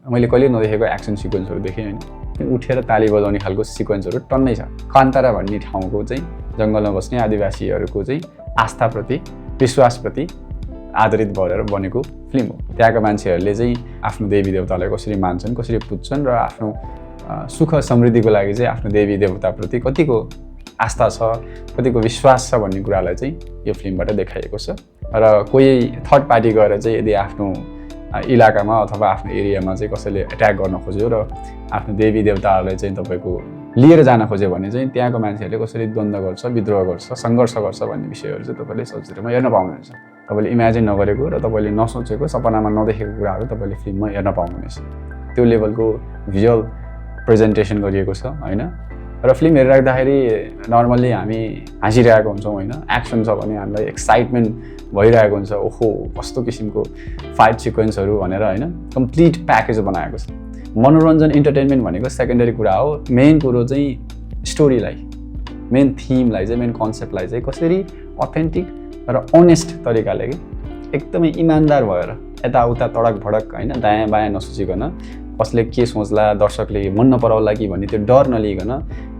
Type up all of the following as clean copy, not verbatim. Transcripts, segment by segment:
मैले कहिले नदेखेको एक्सन सिक्वेन्सहरू देखेँ होइन। उठेर ताली बजाउने खालको सिक्वेन्सहरू टन्नै छ। कान्तारा भन्ने ठाउँको चाहिँ जङ्गलमा बस्ने आदिवासीहरूको चाहिँ आस्थाप्रति विश्वासप्रति आधारित भएर बनेको फिल्म हो। त्यहाँका मान्छेहरूले चाहिँ आफ्नो देवी देवतालाई कसरी मान्छन्, कसरी पुज्छन् र आफ्नो सुख समृद्धिको लागि चाहिँ आफ्नो देवी देवताप्रति कतिको आस्था छ, कतिको विश्वास छ भन्ने कुरालाई चाहिँ यो फिल्मबाट देखाइएको छ। र कोही थर्ड पार्टी गएर चाहिँ यदि आफ्नो इलाकामा अथवा आफ्नो एरियामा चाहिँ कसैले एट्याक गर्न खोज्यो र आफ्नो देवी देवताहरूलाई चाहिँ तपाईँको लिएर जान खोज्यो भने चाहिँ त्यहाँको मान्छेहरूले कसरी द्वन्द्व गर्छ, विद्रोह गर्छ, सङ्घर्ष गर्छ भन्ने विषयहरू चाहिँ तपाईँले चलचित्रमा हेर्न पाउनुहुन्छ। तपाईँले इमेजिन नगरेको र तपाईँले नसोचेको, सपनामा नदेखेको कुराहरू तपाईँले फिल्ममा हेर्न पाउनुहुनेछ। त्यो लेभलको भिजुअल प्रेजेन्टेसन गरिएको छ होइन। र फिल्म हेरिराख्दाखेरि नर्मल्ली हामी हाँसिरहेको हुन्छौँ होइन। एक्सन छ भने हामीलाई एक्साइटमेन्ट भइरहेको हुन्छ, ओहो कस्तो किसिमको फाइट सिक्वेन्सहरू भनेर होइन। कम्प्लिट प्याकेज बनाएको छ। मनोरञ्जन इन्टरटेनमेन्ट भनेको सेकेन्डरी कुरा हो। मेन कुरो चाहिँ स्टोरीलाई, मेन थिमलाई चाहिँ, मेन कन्सेप्टलाई चाहिँ कसरी अथेन्टिक र अनेस्ट तरिकाले एकदमै इमान्दार भएर यताउता तडक भडक होइन, दायाँ बायाँ नसोचिकन कसले के सोच्ला, दर्शकले मन नपराउला कि भन्ने त्यो डर नलिकन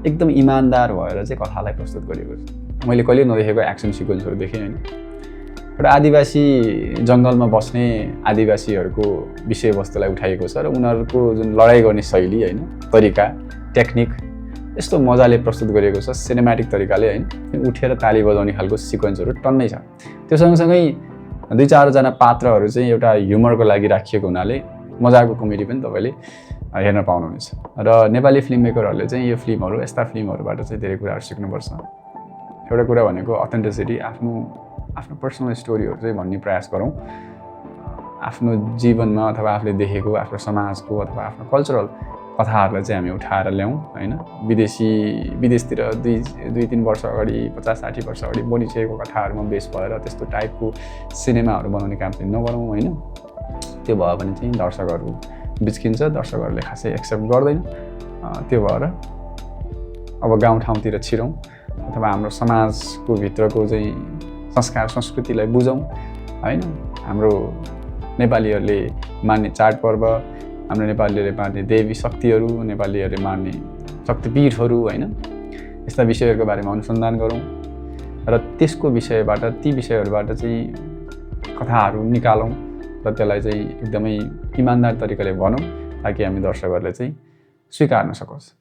एकदम इमान्दार भएर चाहिँ कथालाई प्रस्तुत गरेको छ। मैले कहिले नदेखेको एक्सन सिक्वेन्सहरू देखेँ होइन। एउटा आदिवासी जङ्गलमा बस्ने आदिवासीहरूको विषयवस्तुलाई उठाइएको छ र उनीहरूको जुन लडाइँ गर्ने शैली होइन, तरिका, टेक्निक यस्तो मजाले प्रस्तुत गरिएको छ सिनेमेटिक तरिकाले होइन। उठेर ताली बजाउने खालको सिक्वेन्सहरू टन्नै छ। त्यो सँगसँगै 2-4जना पात्रहरू चाहिँ एउटा ह्युमरको लागि राखिएको हुनाले मजाको कमेडी पनि तपाईँले हेर्न पाउनुहुनेछ। र नेपाली फिल्म मेकरहरूले चाहिँ यो फिल्महरू, यस्ता फिल्महरूबाट चाहिँ धेरै कुराहरू सिक्नुपर्छ। एउटा कुरा भनेको अथेन्टिसिटी, आफ्नो पर्सनल स्टोरीहरू चाहिँ भन्ने प्रयास गरौँ। आफ्नो जीवनमा अथवा आफूले देखेको, आफ्नो समाजको अथवा आफ्नो कल्चरल कथाहरूलाई चाहिँ हामी उठाएर ल्याउँ होइन। विदेशतिर 2-3 वर्ष अगाडि, 50-60 वर्ष अगाडि बनिसकेको कथाहरूमा बेस भएर त्यस्तो टाइपको सिनेमाहरू बनाउने काम चाहिँ नगरौँ होइन। त्यो भयो भने चाहिँ दर्शकहरू बिच्किन्छ, दर्शकहरूले खासै एक्सेप्ट गर्दैन। त्यो भएर अब गाउँठाउँतिर छिरौँ अथवा हाम्रो समाजको भित्रको चाहिँ संस्कार संस्कृतिलाई बुझौँ होइन। हाम्रो नेपालीहरूले मान्ने चाडपर्व, हाम्रो नेपालीहरूले मान्ने देवी शक्तिहरू, नेपालीहरूले मान्ने शक्तिपीठहरू होइन, यस्ता विषयहरूको बारेमा अनुसन्धान गरौँ र त्यसको विषयबाट, ती विषयहरूबाट चाहिँ कथाहरू निकालौँ र त्यसलाई चाहिँ एकदमै इमान्दार तरिकाले भनौँ ताकि हामी दर्शकहरूले चाहिँ स्वीकार्न सकोस्।